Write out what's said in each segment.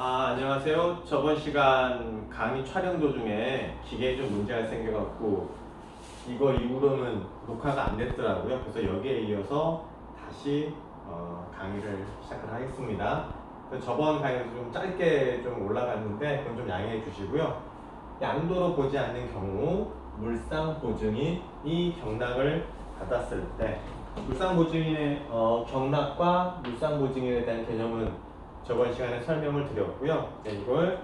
안녕하세요. 저번 시간 강의 촬영 도중에 기계에 좀 문제가 생겨갖고 이거 이후로는 녹화가 안 됐더라고요. 그래서 여기에 이어서 다시 강의를 시작을 하겠습니다. 그래서 저번 강의에서 좀 짧게 좀 올라갔는데 그건 좀 양해해 주시고요. 양도로 보지 않는 경우 물상 보증인이 경락을 받았을 때 물상 보증인의 경락과 물상 보증인에 대한 개념은 저번 시간에 설명을 드렸고요. 이걸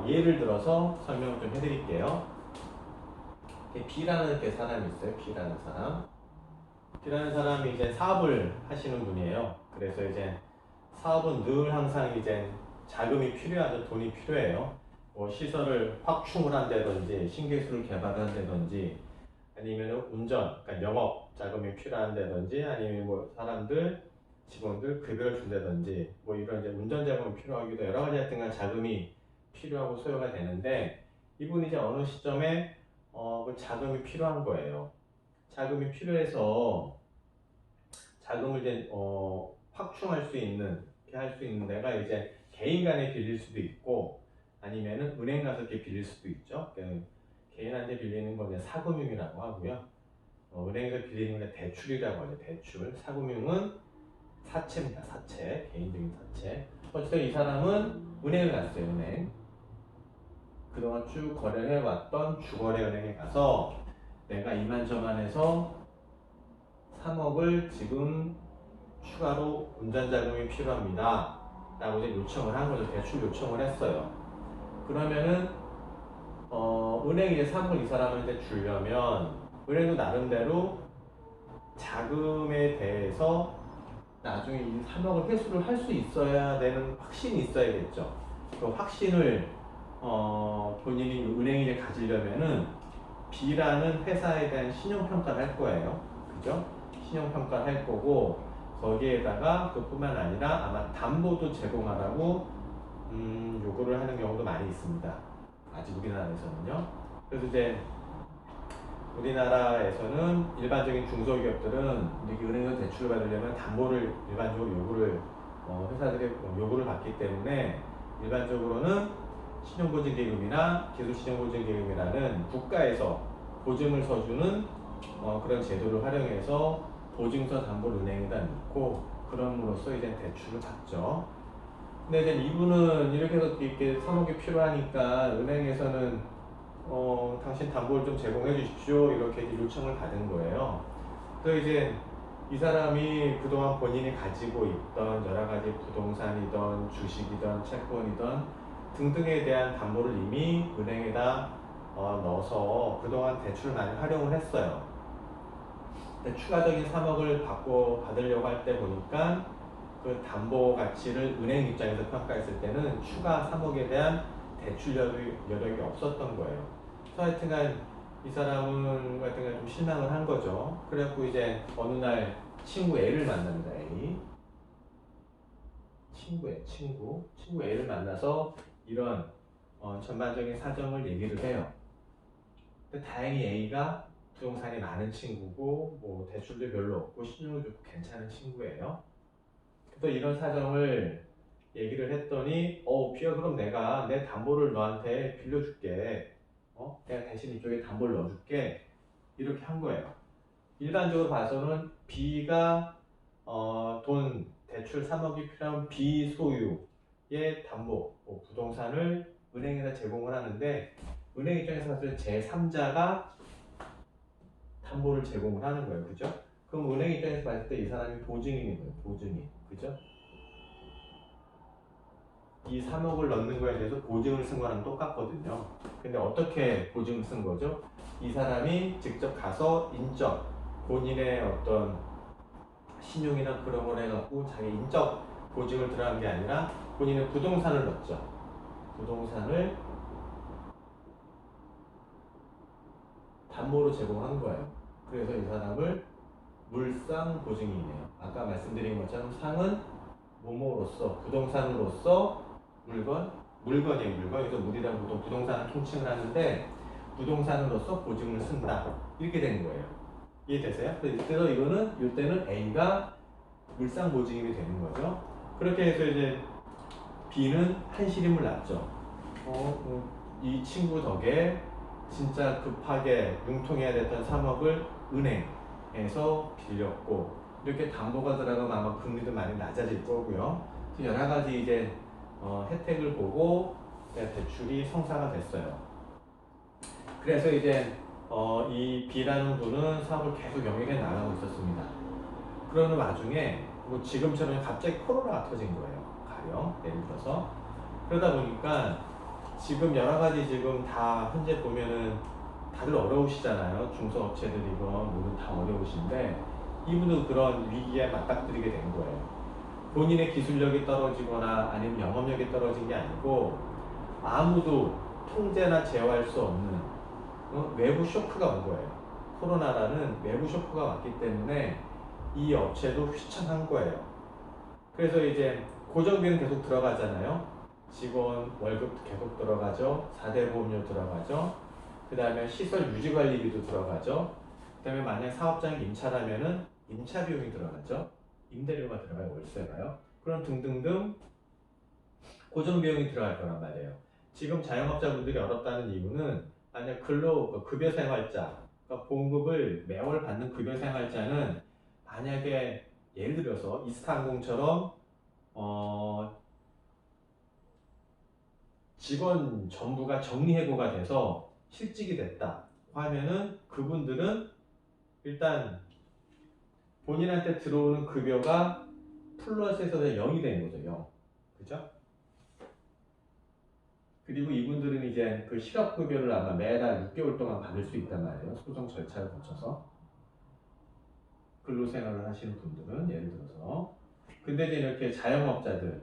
예를 들어서 설명을 좀 해드릴게요. B라는 사람이 있어요. B라는 사람. B라는 사람이 이제 사업을 하시는 분이에요. 그래서 이제 사업은 늘 항상 이제 자금이 필요하죠. 돈이 필요해요. 뭐 시설을 확충을 한다든지 신기술을 개발한다든지 아니면 운전, 그러니까 영업 자금이 필요한다든지 아니면 뭐 사람들 직원들 급여를 준다든지 뭐 이런 이제 운전 자금이 필요하기도 여러 가지 하여튼간 자금이 필요하고 소요가 되는데 이분이 이제 어느 시점에 그 자금이 필요한 거예요. 자금이 필요해서 자금을 이제 확충할 수 있는 이렇게 할 수 있는 데가 이제 개인 간에 빌릴 수도 있고 아니면은 은행 가서 이렇게 빌릴 수도 있죠. 개인한테 빌리는 건 사금융이라고 하고요. 은행에서 빌리는 게 대출이라고 하죠. 대출. 사금융은 사채입니다. 사채. 개인적인 사채. 어쨌든 이 사람은 은행을 갔어요. 은행. 그동안 쭉 거래해왔던 주거래은행에 가서 내가 이만저만해서 3억을 지금 추가로 운전자금이 필요합니다. 라고 이제 요청을 한 거죠. 대출 요청을 했어요. 그러면은 은행이 이제 3억을 이 사람한테 주려면 은행도 나름대로 자금에 대해서 나중에 이 3억을 회수를 할 수 있어야 되는 확신이 있어야겠죠. 그 확신을 본인이 은행에 가지려면은 B라는 회사에 대한 신용평가를 할 거예요. 그죠? 신용평가를 할 거고 거기에다가 그뿐만 아니라 아마 담보도 제공하라고 요구를 하는 경우도 많이 있습니다. 아직 우리나라에서는요. 그래서 이제 우리나라에서는 일반적인 중소기업들은 이렇게 은행에서 대출을 받으려면 담보를 일반적으로 요구를 회사들의 요구를 받기 때문에 일반적으로는 신용보증기금이나 기술신용보증기금이라는 국가에서 보증을 서주는 그런 제도를 활용해서 보증서 담보를 은행에다 넣고 그럼으로써 이제 대출을 받죠. 근데 이제 이분은 이렇게 해서 이렇게 3억이 필요하니까 은행에서는 당신 담보를 좀 제공해 주십시오. 이렇게 요청을 받은 거예요. 그래서 이제 이 사람이 그동안 본인이 가지고 있던 여러 가지 부동산이든 주식이든 채권이든 등등에 대한 담보를 이미 은행에다 넣어서 그동안 대출을 많이 활용을 했어요. 근데 추가적인 3억을 받으려고 할 때 보니까 그 담보 가치를 은행 입장에서 평가했을 때는 추가 3억에 대한 대출 여력이 없었던 거예요. 그래서 하여튼간 이 사람은 하여튼간 좀 실망을 한 거죠. 그래갖고 이제 어느 날 친구 A를 만납니다. A. 친구 A를 만나서 이런 전반적인 사정을 얘기를 해요. 근데 다행히 A가 부동산이 많은 친구고 뭐 대출도 별로 없고 신용도 좋고 괜찮은 친구예요. 또 이런 사정을 얘기를 했더니 비야 그럼 내가 내 담보를 너한테 빌려줄게. 내가 대신 이쪽에 담보를 넣어줄게. 이렇게 한 거예요. 일반적으로 봐서는 B가 돈 대출 3억이 필요한 B 소유의 담보 부동산을 은행에다 제공을 하는데 은행 입장에서 봤을 때 제3자가 담보를 제공을 하는 거예요. 그죠? 그럼 은행 입장에서 봤을 때 이 사람이 보증인인 거예요. 보증인. 그죠? 이 3억을 넣는 거에 대해서 보증을 쓴 거랑 똑같거든요. 근데 어떻게 보증을 쓴 거죠? 이 사람이 직접 가서 인적, 본인의 어떤 신용이나 그런 걸 해갖고 자기 인적 보증을 들어간 게 아니라 본인의 부동산을 넣었죠. 부동산을 담보로 제공한 거예요. 그래서 이 사람을 물상 보증인이에요. 아까 말씀드린 것처럼 상은 뭐뭐로서 부동산으로서 물건이에요. 그래서 물이랑 보통 부동산을 통칭을 하는데 부동산으로서 보증을 쓴다. 이렇게 된 거예요. 이해되세요? 그래서 이때는 A가 물상 보증인이 되는 거죠. 그렇게 해서 이제 B는 한시림을 놨죠. 이 친구 덕에 진짜 급하게 융통해야 됐던 3억을 은행에서 빌렸고, 이렇게 담보가 들어가면 아마 금리도 많이 낮아질 거고요. 여러 가지 이제 혜택을 보고 대출이 성사가 됐어요. 그래서 이제 이 B라는 분은 사업을 계속 영위해 나가고 있었습니다. 그러는 와중에 뭐 지금처럼 갑자기 코로나가 터진 거예요. 가령 예를 들어서. 그러다 보니까 지금 여러 가지 지금 다 현재 보면은 다들 어려우시잖아요. 중소업체들이고 모두 다 어려우신데 이분도 그런 위기에 맞닥뜨리게 된 거예요. 본인의 기술력이 떨어지거나 아니면 영업력이 떨어진 게 아니고 아무도 통제나 제어할 수 없는 외부 쇼크가 온 거예요. 코로나라는 외부 쇼크가 왔기 때문에 이 업체도 휘청한 거예요. 그래서 이제 고정비는 계속 들어가잖아요. 직원 월급도 계속 들어가죠. 4대 보험료 들어가죠. 그 다음에 시설 유지관리비도 들어가죠. 그 다음에 만약 사업장이 임차라면은 임차 비용이 들어가죠. 임대료가 들어가요. 월세가요. 그런 등등등 고정 비용이 들어갈 거란 말이에요. 지금 자영업자분들이 어렵다는 이유는 만약 급여생활자, 그러니까 봉급을 매월 받는 급여생활자는 만약에 예를 들어서 이스타항공처럼 직원 전부가 정리해고가 돼서 실직이 됐다 하면은 그분들은 일단 본인한테 들어오는 급여가 플러스에서 0이 되는 거죠. 0. 그죠? 그리고 이분들은 이제 그 실업급여를 아마 매달 6개월 동안 받을 수 있단 말이에요. 소송 절차를 거쳐서. 근로생활을 하시는 분들은 예를 들어서. 근데 이제 이렇게 자영업자들은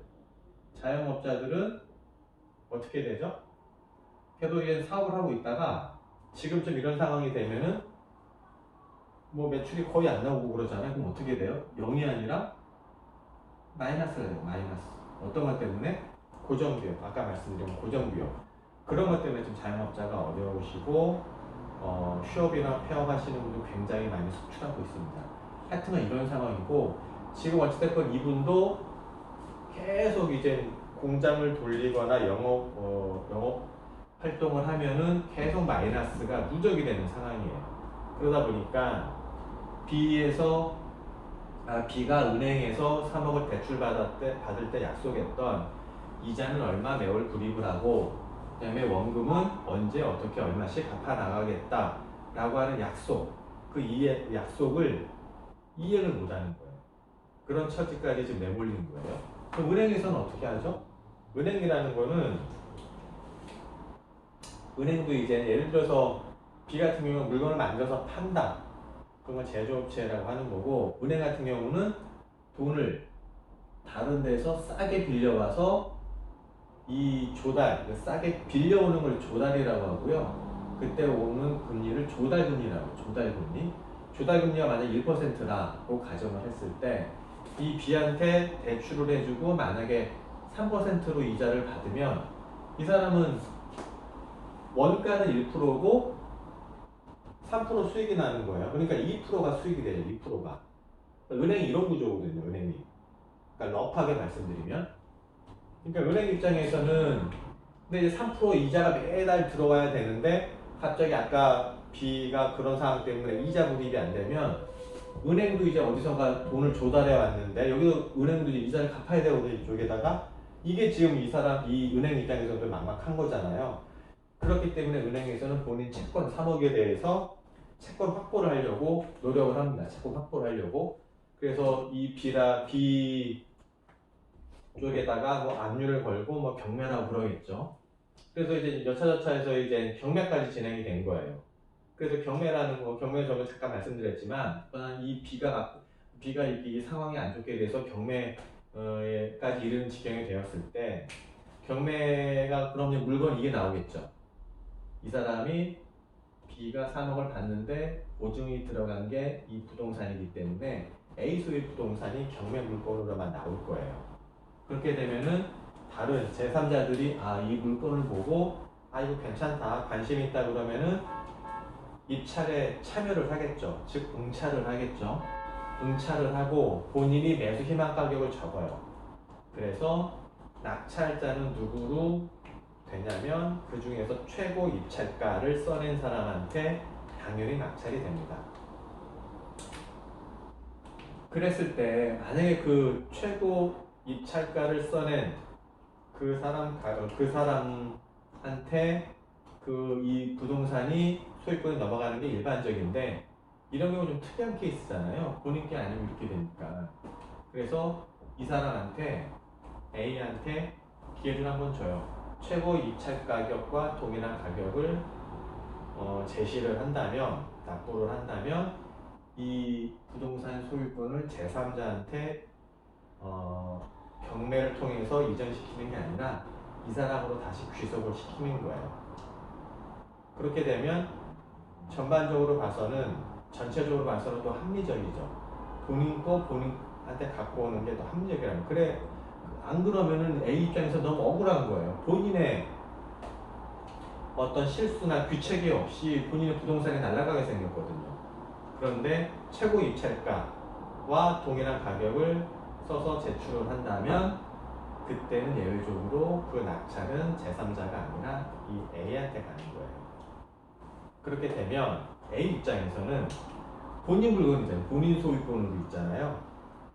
어떻게 되죠? 걔도 이제 사업을 하고 있다가 지금쯤 이런 상황이 되면은 뭐 매출이 거의 안 나오고 그러잖아요. 그럼 어떻게 돼요? 0이 아니라 마이너스가 돼요. 마이너스. 어떤 것 때문에? 고정비용. 아까 말씀드린 고정비용. 그런 것 때문에 지금 자영업자가 어려우시고 휴업이나 폐업하시는 분도 굉장히 많이 속출하고 있습니다. 하여튼 이런 상황이고 지금 어찌됐건 이분도 계속 이제 공장을 돌리거나 영업 활동을 하면은 계속 마이너스가 누적이 되는 상황이에요. 그러다 보니까 B가 은행에서 3억을 대출 받을 때 약속했던 이자는 얼마 매월 구입을 하고 그 다음에 원금은 언제 어떻게 얼마씩 갚아 나가겠다 라고 하는 약속, 그 약속을 이해를 못하는 거예요. 그런 처지까지 지금 내몰리는 거예요. 그럼 은행에서는 어떻게 하죠? 은행이라는 거는 은행도 이제 예를 들어서 B 같은 경우는 물건을 만들어서 판다. 그건 제조업체라고 하는 거고 은행 같은 경우는 돈을 다른 데서 싸게 빌려와서 이 싸게 빌려오는 걸 조달이라고 하고요. 그때 오는 금리를 조달금리라고 해요. 조달금리. 조달금리가 만약 1%라고 가정을 했을 때 이 B한테 대출을 해주고 만약에 3%로 이자를 받으면 이 사람은 원가는 1%고 3% 수익이 나는 거예요. 그러니까 2%가 수익이 돼요. 2%가. 은행이 이런 구조거든요. 은행이. 그러니까 럽하게 말씀드리면. 그러니까 은행 입장에서는 근데 이제 3% 이자가 매달 들어와야 되는데 갑자기 아까 B가 그런 상황 때문에 이자 불입이 안 되면 은행도 이제 어디선가 돈을 조달해 왔는데 여기도 은행도 이제 이자를 갚아야 되거든요. 이쪽에다가 이게 지금 이 은행 입장에서도 막막한 거잖아요. 그렇기 때문에 은행에서는 본인 채권 3억에 대해서 채권 확보를 하려고 노력을 합니다. 채권 확보를 하려고. 그래서 이 B 쪽에다가 뭐 압류를 걸고 뭐 경매라고 그러겠죠. 그래서 이제 여차저차해서 이제 경매까지 진행이 된 거예요. 그래서 경매 저는 잠깐 말씀드렸지만, 이 B가 이 상황이 안 좋게 돼서 경매까지 이르는 지경이 되었을 때, 경매가 그럼 이제 물건 이게 나오겠죠. 이 사람이 B가 3억을 받는데 보증이 들어간 게 이 부동산이기 때문에 A소의 부동산이 경매 물건으로만 나올 거예요. 그렇게 되면은 다른 제3자들이 이 물건을 보고 이거 괜찮다, 관심 있다 그러면은 입찰에 참여를 하겠죠. 즉 응찰을 하겠죠. 응찰을 하고 본인이 매수 희망 가격을 적어요. 그래서 낙찰자는 누구로 되냐면 그 중에서 최고 입찰가를 써낸 사람한테 당연히 낙찰이 됩니다. 그랬을 때 만약에 그 최고 입찰가를 써낸 그 사람한테 이 부동산이 소유권이 넘어가는 게 일반적인데 이런 경우 좀 특이한 케이스잖아요. 본인 게 아니면 이렇게 되니까. 그래서 이 사람한테 A한테 기회를 한번 줘요. 최고 입찰 가격과 동일한 가격을 제시를 한다면, 납부를 한다면 이 부동산 소유권을 제3자한테 경매를 통해서 이전시키는 게 아니라 이 사람으로 다시 귀속을 시키는 거예요. 그렇게 되면 전반적으로 봐서는 전체적으로 봐서는 또 합리적이죠. 본인 거 본인한테 갖고 오는 게 더 합리적이라는. 그래 안 그러면은 A 입장에서 너무 억울한 거예요. 본인의 어떤 실수나 귀책이 없이 본인의 부동산이 날아가게 생겼거든요. 그런데 최고 입찰가와 동일한 가격을 써서 제출을 한다면 그때는 예외적으로 그 낙찰은 제3자가 아니라 이 A한테 가는 거예요. 그렇게 되면 A 입장에서는 본인 물건이잖아요. 본인 소유권으로 있잖아요.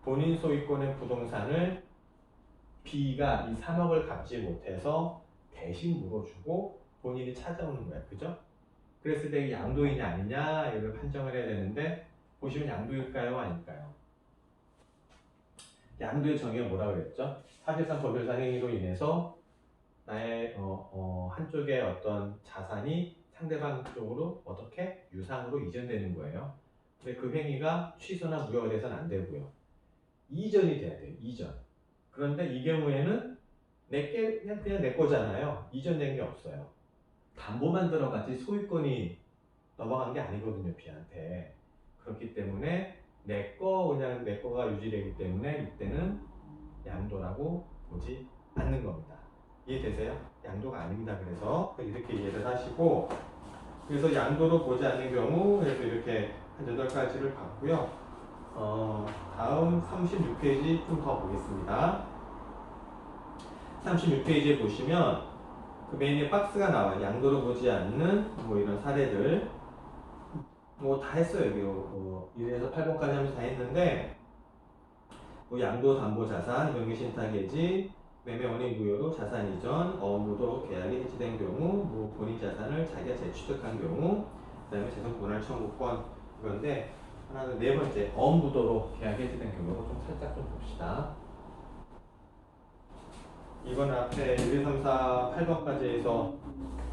본인 소유권의 부동산을 B가 이 3억을 갚지 못해서 대신 물어주고 본인이 찾아오는 거야. 그죠? 그랬을 때 양도이냐 아니냐 이걸 판정을 해야 되는데 보시면 양도일까요? 아닐까요? 양도의 정의가 뭐라고 그랬죠? 사실상 법률상 행위로 인해서 나의 한쪽의 어떤 자산이 상대방 쪽으로 어떻게 유상으로 이전되는 거예요. 근데 그 행위가 취소나 무효가 돼서는 안 되고요. 이전이 돼야 돼요. 이전. 그런데 이 경우에는 그냥 내 거잖아요. 이전된 게 없어요. 담보만 들어갔지 소유권이 넘어간 게 아니거든요, B한테. 그렇기 때문에 그냥 내 거가 유지되기 때문에 이때는 양도라고 보지 않는 겁니다. 이해되세요? 양도가 아닙니다. 그래서 이렇게 이해를 하시고, 그래서 양도로 보지 않는 경우, 그래서 이렇게 한 8가지를 봤고요. 다음 36페이지 좀 더 보겠습니다. 36페이지에 보시면 그 메인에 박스가 나와요. 양도로 보지 않는 뭐 이런 사례들 뭐 다 했어요. 여기 1에서 8번까지 하면서 다 했는데 뭐 양도 담보 자산, 명의 신탁 해지, 매매 원인 무효로 자산 이전, 어무도 계약이 해지된 경우, 뭐 본인 자산을 자기가 재취득한 경우, 그다음에 재산 분할 청구권 이건데 하나는 네 번째 어무도로 계약이 해지된 경우 좀 살짝 좀 봅시다. 이건 앞에 1, 2, 3, 4, 8번까지 해서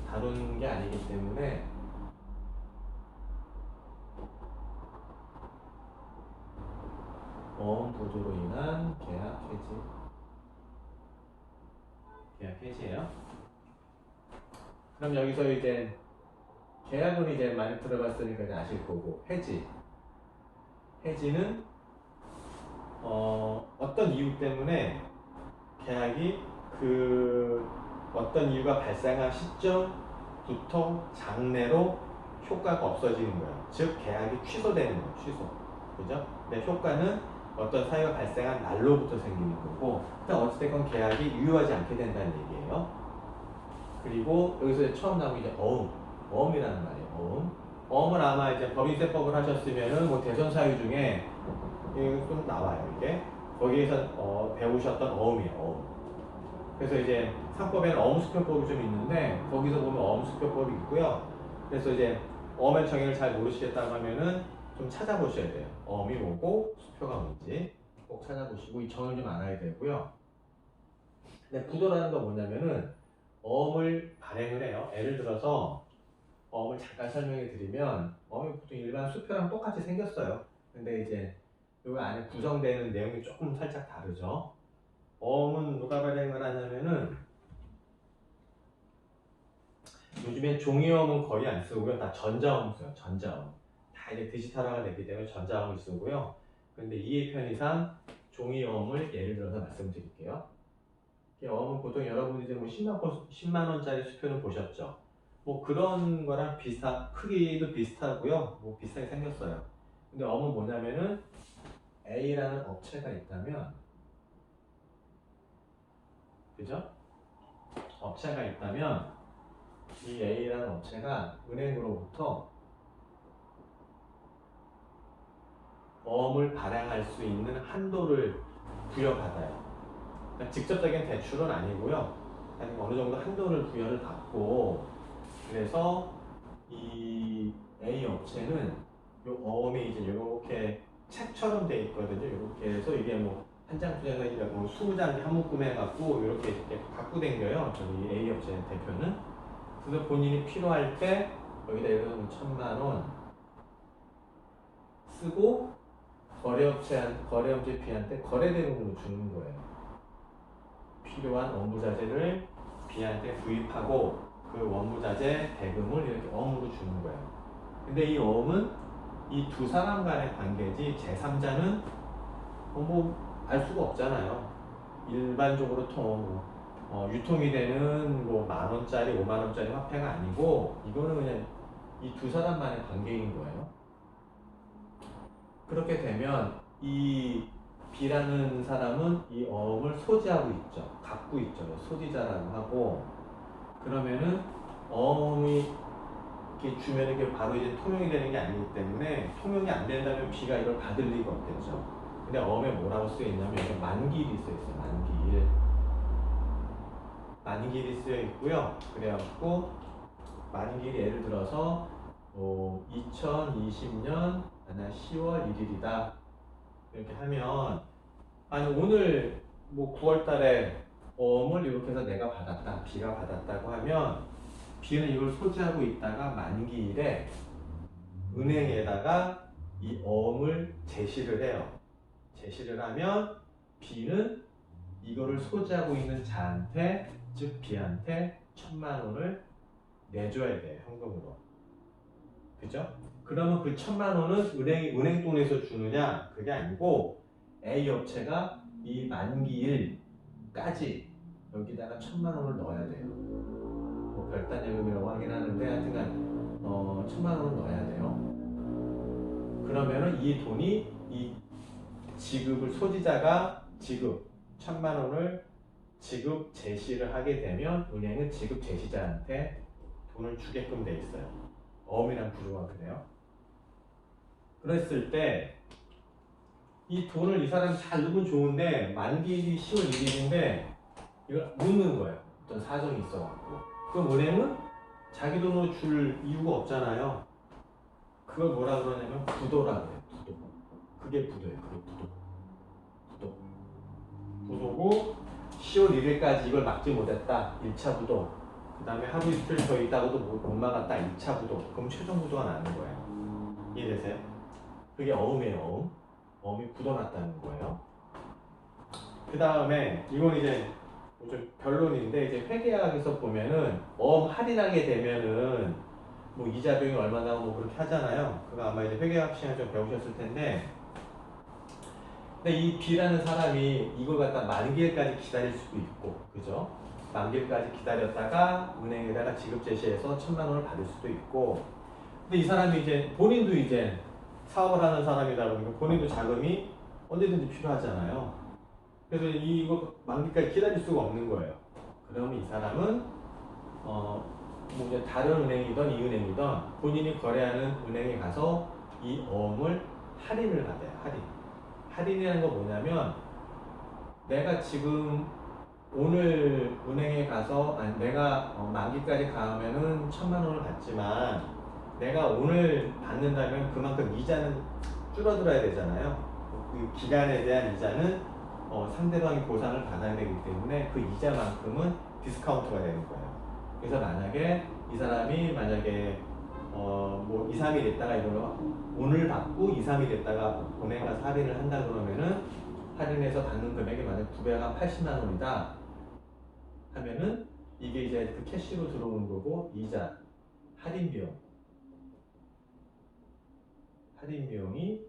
다룬 게 아니기 때문에 보조로 인한 계약 해지예요. 그럼 여기서 이제 계약은 이제 많이 들어봤으니까 이제 아실 거고 해지는 어떤 이유 때문에 계약이 어떤 이유가 발생한 시점부터 장래로 효과가 없어지는 거예요. 즉 계약이 취소되는 거예요. 취소. 그죠? 근데 효과는 어떤 사유가 발생한 날로부터 생기는 거고, 일단 어찌됐건 계약이 유효하지 않게 된다는 얘기예요. 그리고 여기서 처음 나오는 게 어음이라는 말이에요. 어음은 아마 이제 법인세법을 하셨으면은 뭐 대선 사유 중에 좀 나와요. 이게 거기에서 배우셨던 어음이에요. 그래서 이제 상법에는 어음수표법이 좀 있는데 거기서 보면 어음수표법이 있고요. 그래서 이제 어음의 정의를 잘 모르시겠다고 하면은 좀 찾아보셔야 돼요. 어음이 뭐고 수표가 뭔지 꼭 찾아보시고 이 정의를 좀 알아야 되고요. 근데 구도라는 건 뭐냐면은 어음을 발행을 해요. 예를 들어서 어음을 잠깐 설명해 드리면 어음이 보통 일반 수표랑 똑같이 생겼어요. 근데 이제 이 안에 구성되는 내용이 조금 살짝 다르죠. 어음은 누가 발행을 하냐면은 요즘에 종이어음은 거의 안 쓰고요. 다 전자어음 써요. 전자어음. 다 이제 디지털화가 됐기 때문에 전자어음을 쓰고요. 그런데 이해 편의상 종이어음을 예를 들어서 말씀드릴게요. 어음은 보통 여러분이 이제 뭐 10만 원짜리 수표는 보셨죠. 뭐 그런 거랑 크기도 비슷하고요. 뭐 비슷하게 생겼어요. 근데 어음은 뭐냐면은 A라는 업체가 있다면 그죠? 업체가 있다면 이 A라는 업체가 은행으로부터 어음을 발행할 수 있는 한도를 부여받아요. 그러니까 직접적인 대출은 아니고요. 어느 정도 한도를 부여를 받고, 그래서 이 A 업체는 요 어음이 이제 이렇게 책처럼 돼 있거든요. 이렇게 해서 이게 뭐 한 장, 두 장이 아니라 뭐 20장 한 묶음 해갖고 이렇게 갖고 댕겨요. 저희 A 업체 대표는. 그래서 본인이 필요할 때 여기다 예를 들어서 1,000만 원 쓰고 거래업체 B한테 거래대금으로 주는 거예요. 필요한 원부자재를 B한테 구입하고 그 원부자재 대금을 이렇게 어음으로 주는 거예요. 근데 이 어음은 이 두 사람 간의 관계지 제3자는 뭐 알 수가 없잖아요. 일반적으로 유통이 되는 뭐 10,000원짜리, 50,000원짜리 화폐가 아니고 이거는 그냥 이 두 사람만의 관계인 거예요. 그렇게 되면 이 B라는 사람은 이 어음을 소지하고 있죠. 갖고 있죠. 소지자라고 하고, 그러면은 어음이 이렇게 주면 이게 바로 이제 통용이 되는 게 아니기 때문에 통용이 안 된다면 B가 이걸 받을 리가 없겠죠. 근데 어음에 뭐라고 쓰여 있냐면 여기 만기일이 쓰여 있어요. 만기일. 만기일이 쓰여 있고요. 그래갖고 만기일이 예를 들어서 2020년 10월 1일이다. 이렇게 하면, 아니 오늘 뭐 9월 달에 어음을 이렇게 해서 내가 받았다, B가 받았다고 하면 B는 이걸 소지하고 있다가 만기일에 은행에다가 이 어음을 제시를 해요. 제시를 하면 B는 이거를 소지하고 있는 자한테, 즉 B한테 1,000만 원을 내줘야 돼요. 현금으로. 그죠? 그러면 그 1,000만 원은 은행돈에서 주느냐? 그게 아니고 A 업체가 이 만기일까지 여기다가 1,000만 원을 넣어야 돼요. 뭐 별단 예금이라고 하긴 하는데 하여튼간 1,000만 원을 넣어야 돼요. 그러면은 이 돈이 이 지급을 소지자가 1,000만 원을 지급 제시를 하게 되면 은행은 지급 제시자한테 돈을 주게끔 돼 있어요. 어음이란 구조가 그래요. 그랬을 때 이 돈을 이 사람이 잘 넣으면 좋은데 만기일이 10월 1일인데 이걸 못 넣는 거예요. 어떤 사정이 있어갖고. 그럼 은행은 자기 돈으로 줄 이유가 없잖아요. 그걸 뭐라 그러냐면 부도라 그래요. 부도. 그게 부도예요. 그게 부도. 부도고 10월 1일까지 이걸 막지 못했다. 1차 부도. 그 다음에 하루 이틀 더 있다가도 못 막았다. 2차 부도. 그럼 최종 부도가 나는 거예요. 이해되세요? 그게 어음이에요. 어음. 어음이 굳어났다는 거예요. 그 다음에 이건 이제 좀 변론인데, 이제 회계학에서 보면은 어음 할인하게 되면은 뭐 이자 비용이 얼마 나오고 뭐 그렇게 하잖아요. 그거 아마 이제 회계학 시간에 좀 배우셨을 텐데, 근데 이 B라는 사람이 이걸 갖다 만기일까지 기다릴 수도 있고, 그죠? 만기일까지 기다렸다가 은행에다가 지급 제시해서 1,000만 원을 받을 수도 있고, 근데 이 사람이 이제 본인도 이제 사업을 하는 사람이다 보니까 본인도 자금이 언제든지 필요하잖아요. 그래서 이거 만기까지 기다릴 수가 없는 거예요. 그러면 이 사람은 뭐 이제 다른 은행이든 이 은행이든 본인이 거래하는 은행에 가서 이 어음을 할인을 받아요. 할인이라는 건 뭐냐면, 내가 지금 오늘 은행에 가서 내가 만기까지 가면은 1,000만 원을 받지만 내가 오늘 받는다면 그만큼 이자는 줄어들어야 되잖아요. 그 기간에 대한 이자는 상대방이 보상을 받아야 되기 때문에 그 이자만큼은 디스카운트가 되는 거예요. 그래서 만약에 이 사람이 뭐 2, 3일 있다가 이걸 오늘 받고 2, 3일 있다가 은행 가서 할인을 한다 그러면은, 할인해서 받는 금액이 만약 900한 80만 원이다 하면은 이게 이제 그 캐시로 들어오는 거고, 이자, 할인 비용이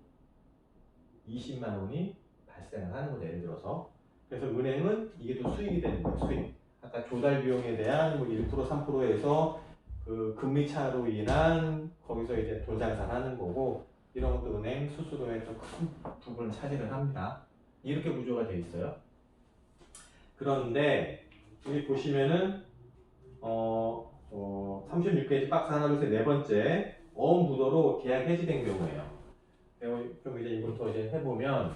20만 원이 발생을 하는 거죠. 예를 들어서. 그래서 은행은 이게 또 수익이 되는 거예요. 수익. 아까 조달 비용에 대한 뭐 1%, 3%에서 그 금리 차로 인한 거기서 이제 돈 장사를 하는 거고, 이런 것도 은행 수수료에 좀 큰 부분을 차지를 합니다. 이렇게 구조가 돼 있어요. 그런데 여기 보시면은 36페이지 박스 하나 둘 셋 네 번째 어음부도로 계약 해지된 경우예요. 그럼 이제 이것부터 이제 해보면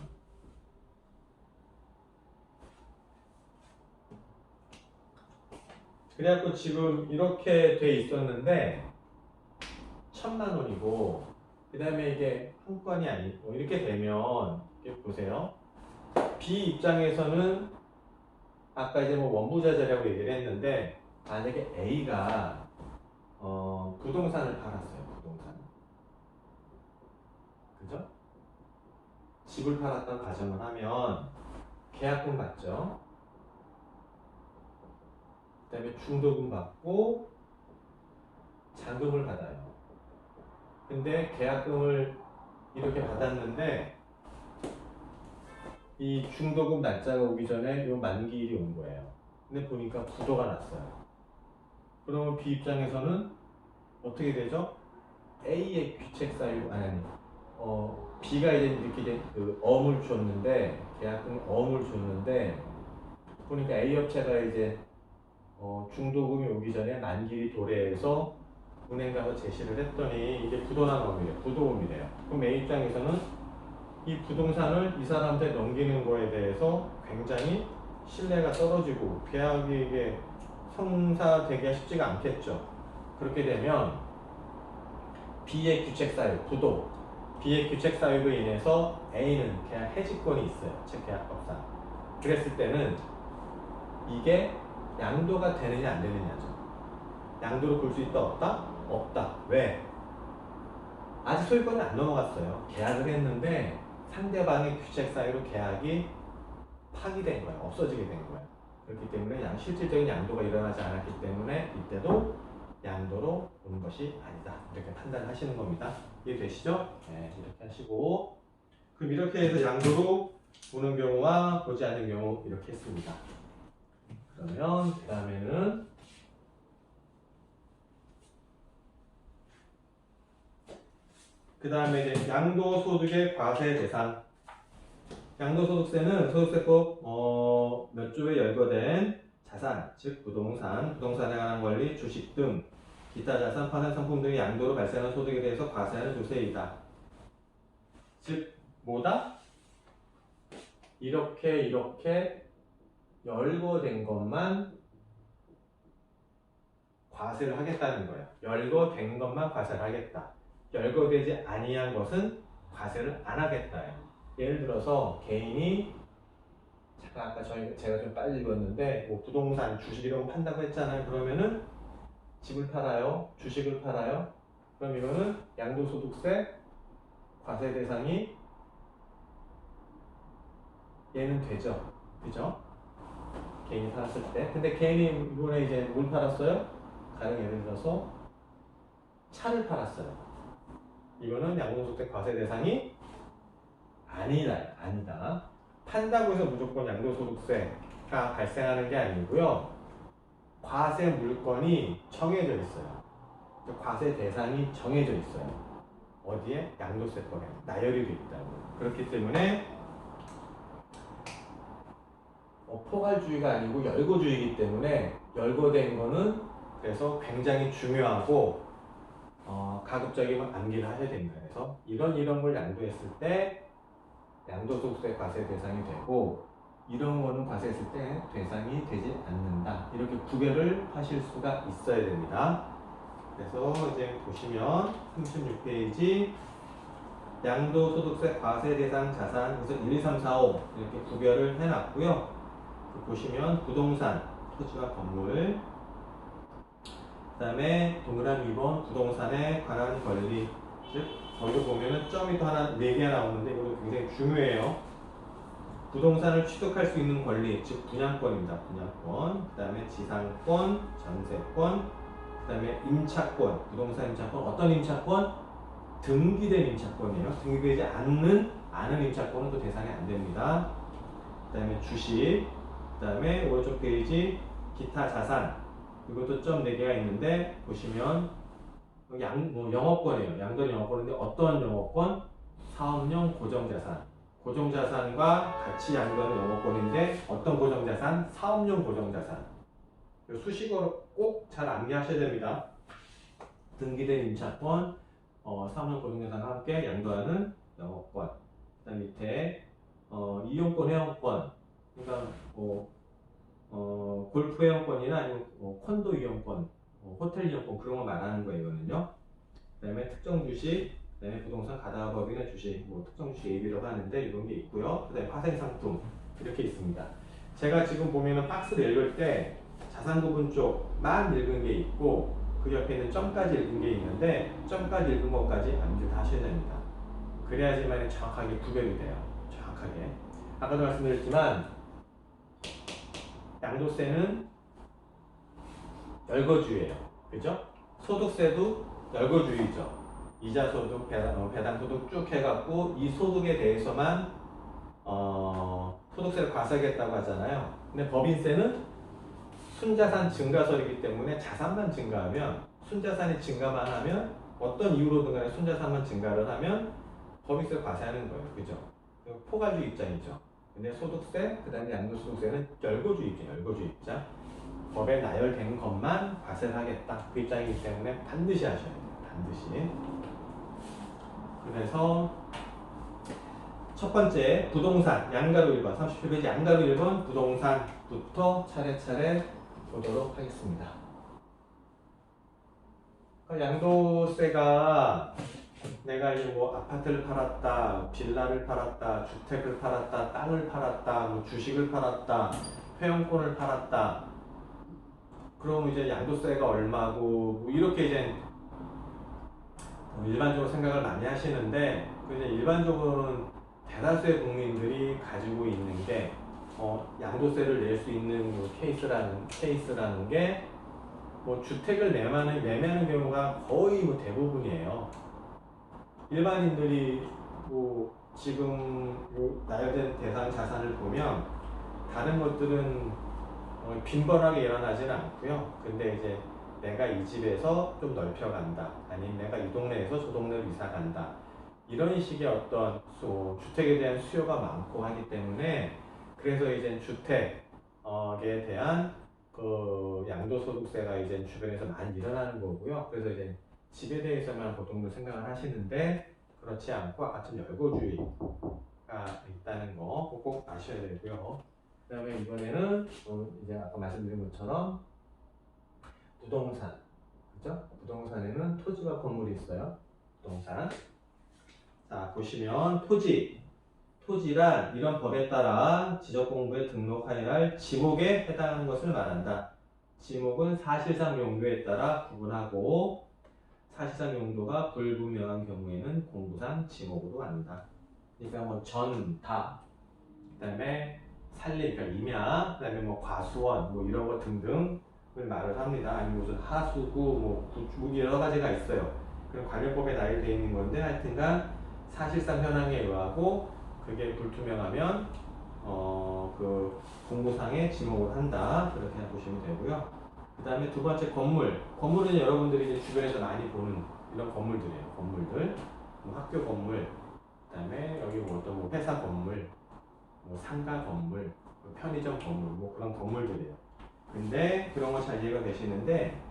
그래갖고 지금 이렇게 돼 있었는데 1,000만 원이고 그 다음에 이게 한 건이 아니고 이렇게 되면 이렇게 보세요. B 입장에서는 아까 이제 뭐 원부자재라고 얘기를 했는데 만약에 A가 부동산을 팔았어요. 부동산. 그죠? 집을 팔았던 가정을 하면 계약금 받죠. 그 다음에 중도금 받고 잔금을 받아요. 근데 계약금을 이렇게 받았는데 이 중도금 날짜가 오기 전에 이 만기일이 온 거예요. 근데 보니까 부도가 났어요. 그러면 B 입장에서는 어떻게 되죠? A의 귀책 사유 B가 이제 그 어음을 줬는데 계약금 어음을 줬는데 보니까 A 업체가 이제 중도금이 오기 전에 만기일이 도래해서 은행 가서 제시를 했더니 이게 부도난 어음이래요. 부도금이래요. 그럼 A 입장에서는 이 부동산을 이 사람한테 넘기는 거에 대해서 굉장히 신뢰가 떨어지고 계약이 이게 성사되기가 쉽지가 않겠죠. 그렇게 되면 B의 규책 사유, 부도, B의 규책 사유로 인해서 A는 계약 해지권이 있어요. 채계약법상. 그랬을 때는 이게 양도가 되느냐 안 되느냐죠. 양도로 볼 수 있다 없다? 없다. 왜? 아직 소유권이 안 넘어갔어요. 계약을 했는데 상대방의 규책 사유로 계약이 파기된 거야. 없어지게 된 거야. 그렇기 때문에 실질적인 양도가 일어나지 않았기 때문에 이때도 양도로 보는 것이 아니다. 이렇게 판단하시는 겁니다. 이해되시죠? 네, 이렇게 하시고 그럼 이렇게 해서 양도로 보는 경우와 보지 않는 경우 이렇게 했습니다. 그러면 그 다음에는 이제 양도소득의 과세 대상. 양도소득세는 소득세법 몇 조에 열거된 자산, 즉 부동산에 관한 권리, 주식 등 기타 자산, 파생 상품 등의 양도로 발생하는 소득에 대해서 과세하는 조세이다. 즉 뭐다? 이렇게 열거된 것만 과세를 하겠다는 거예요. 열거된 것만 과세를 하겠다. 열거되지 아니한 것은 과세를 안 하겠다예요. 예를 들어서 개인이 잠깐 아까 제가 좀 빨리 읽었는데 뭐 부동산, 주식 이런 거 판다고 했잖아요. 그러면은 집을 팔아요, 주식을 팔아요. 그럼 이거는 양도소득세 과세 대상이 얘는 되죠, 그죠? 개인이 팔았을 때. 근데 개인이 이번에 이제 뭘 팔았어요? 가령 예를 들어서 차를 팔았어요. 이거는 양도소득세 과세 대상이 아니다. 판다고 해서 무조건 양도소득세가 발생하는 게 아니고요. 과세 물건이 정해져 있어요. 과세 대상이 정해져 있어요. 어디에? 양도세법에 나열이 되어 있다고. 그렇기 때문에 포괄주의가 아니고 열거주의이기 때문에 열거된 거는 그래서 굉장히 중요하고 가급적이면 암기를 하셔야 됩니다. 그래서 이런 걸 양도했을 때 양도소득세 과세 대상이 되고 이런 거는 과세했을 때 대상이 되지 않는다. 이렇게 구별을 하실 수가 있어야 됩니다. 그래서 이제 보시면 36페이지 양도소득세 과세 대상 자산 그래서 1, 2, 3, 4, 5 이렇게 구별을 해놨고요. 보시면 부동산, 토지와 건물 그 다음에 동그라미 2번 부동산에 관한 권리 즉 여기 보면은 점이 또 하나 4개 나오는데 이것도 굉장히 중요해요. 부동산을 취득할 수 있는 권리 즉 분양권입니다. 분양권 그 다음에 지상권, 전세권 그 다음에 임차권 부동산 임차권 어떤 임차권? 등기된 임차권이에요. 등기되지 않은 임차권은 또 대상이 안 됩니다. 그 다음에 주식 그 다음에 오른쪽 페이지 기타 자산 이것도 점 4개가 있는데 보시면 영업권이에요. 양도는 영업권인데 어떤 영업권? 사업용 고정자산. 고정자산과 같이 양도하는 영업권인데 어떤 고정자산? 사업용 고정자산. 수식어로 꼭 잘 암기하셔야 됩니다. 등기된 임차권, 사무용 고정자산과 함께 양도하는 영업권. 그다음 밑에 이용권, 회원권, 그러니까 골프 회원권이나 아니면 콘도 이용권, 호텔 이용권 그런 거 말하는 거예요, 이거는요. 그다음에 특정 주식, 그다음에 부동산 가다가 법인의 주식, 특정 주식 AB라고 하는데 이런 게 있고요. 그다음에 파생 상품 이렇게 있습니다. 제가 지금 보면은 박스를 읽을 때 자산 구분 쪽만 읽은 게 있고 그 옆에 있는 점까지 읽은 게 있는데 점까지 읽은 것까지 암기 다 하셔야 됩니다. 그래야지만 정확하게 구별이 돼요. 정확하게. 아까도 말씀드렸지만 양도세는 열거주의예요. 그죠? 소득세도 열거주의죠. 이자 소득, 배당 소득 쭉 해갖고 이 소득에 대해서만 소득세를 과세하겠다고 하잖아요. 근데 법인세는 순자산 증가설이기 때문에 자산만 증가하면 순자산이 증가만 하면 어떤 이유로든 간에 순자산만 증가를 하면 법인세를 과세하는 거예요. 그죠? 포괄주의 입장이죠. 근데 소득세, 그 다음에 양도소득세는 열거주의 입장, 열거주의 입장. 법에 나열된 것만 과세를 하겠다. 그 입장이기 때문에 반드시 하셔야 돼요. 반드시. 그래서 첫 번째 부동산 양가로 1번 37페이지 양가로 1번 부동산부터 차례차례 보도록 하겠습니다. 양도세가 내가 이제 아파트를 팔았다, 빌라를 팔았다, 주택을 팔았다, 땅을 팔았다, 주식을 팔았다, 회원권을 팔았다. 그럼 이제 양도세가 얼마고 이렇게 이제 일반적으로 생각을 많이 하시는데 이제 일반적으로는 대다수의 국민들이 가지고 있는 게 양도세를 낼 수 있는 케이스라는 게 주택을 매매하는 경우가 거의 대부분이에요. 일반인들이 지금 나열된 대상 자산을 보면 다른 것들은 빈번하게 일어나지는 않고요. 근데 이제 내가 이 집에서 좀 넓혀간다. 아니면 내가 이 동네에서 저 동네로 이사 간다. 이런 식의 어떤 주택에 대한 수요가 많고 하기 때문에 그래서 이제 주택에 대한 그 양도소득세가 이제 주변에서 많이 일어나는 거고요. 그래서 이제 집에 대해서만 보통도 생각을 하시는데 그렇지 않고 아까처럼 열거주의가 있다는 거 꼭 아셔야 되고요. 그 다음에 이번에는 이제 아까 말씀드린 것처럼 부동산, 그죠? 부동산에는 토지와 건물이 있어요. 부동산. 자, 보시면 토지란 이런 법에 따라 지적공부에 등록하여야 할 지목에 해당하는 것을 말한다. 지목은 사실상 용도에 따라 구분하고 사실상 용도가 불분명한 경우에는 공부상 지목으로 한다. 그러니까 다, 그 다음에 산림, 그러니까 임야, 그 다음에 과수원, 이런 거 등등을 말을 합니다. 아니면 무슨 하수구, 여러 가지가 있어요. 그럼 관련법에 나열되어 있는 건데 하여튼간 사실상 현황에 의하고 그게 불투명하면 그 공부상에 지목을 한다. 그렇게 보시면 되고요. 그 다음에 두 번째 건물은 여러분들이 이제 주변에서 많이 보는 이런 건물들이에요. 건물들, 학교 건물, 그 다음에 여기 어떤 회사 건물, 상가 건물, 편의점 건물, 그런 건물들이에요. 근데 그런 거 잘 이해가 되시는데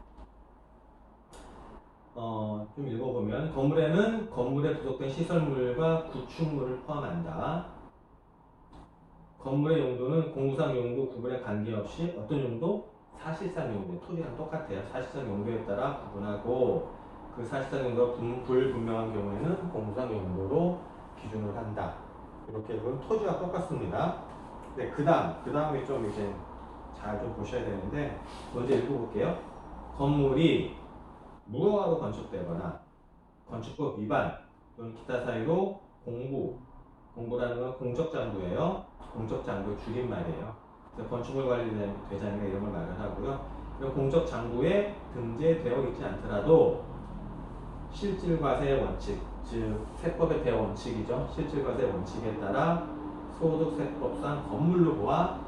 좀 읽어보면 건물에는 건물에 부속된 시설물과 구축물을 포함한다. 건물의 용도는 공구상 용도 구분에 관계없이 어떤 용도? 사실상 용도, 토지랑 똑같아요. 사실상 용도에 따라 구분하고 그 사실상 용도가 불분명한 경우에는 공구상 용도로 기준을 한다. 이렇게 그건 토지와 똑같습니다. 네, 그 다음에 좀 이제 잘 좀 보셔야 되는데 먼저 읽어볼게요. 건물이 무허가로 건축되거나 건축법 위반 또는 기타 사유로 공부라는 건 공적장부예요. 공적장부의 줄임말이에요. 그래서 건축물 관리대장이나 이런 걸 말을 하고요. 공적장부에 등재되어 있지 않더라도 실질과세의 원칙, 즉 세법의 대원칙이죠. 실질과세의 원칙에 따라 소득세법상 건물로 보아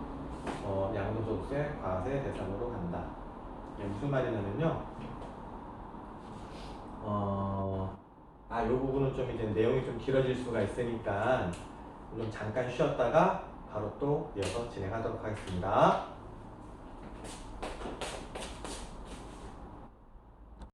양도소득세 과세 대상으로 간다. 이게 무슨 말이냐면요. 이 부분은 좀 이제 내용이 좀 길어질 수가 있으니까 좀 잠깐 쉬었다가 바로 또 이어서 진행하도록 하겠습니다.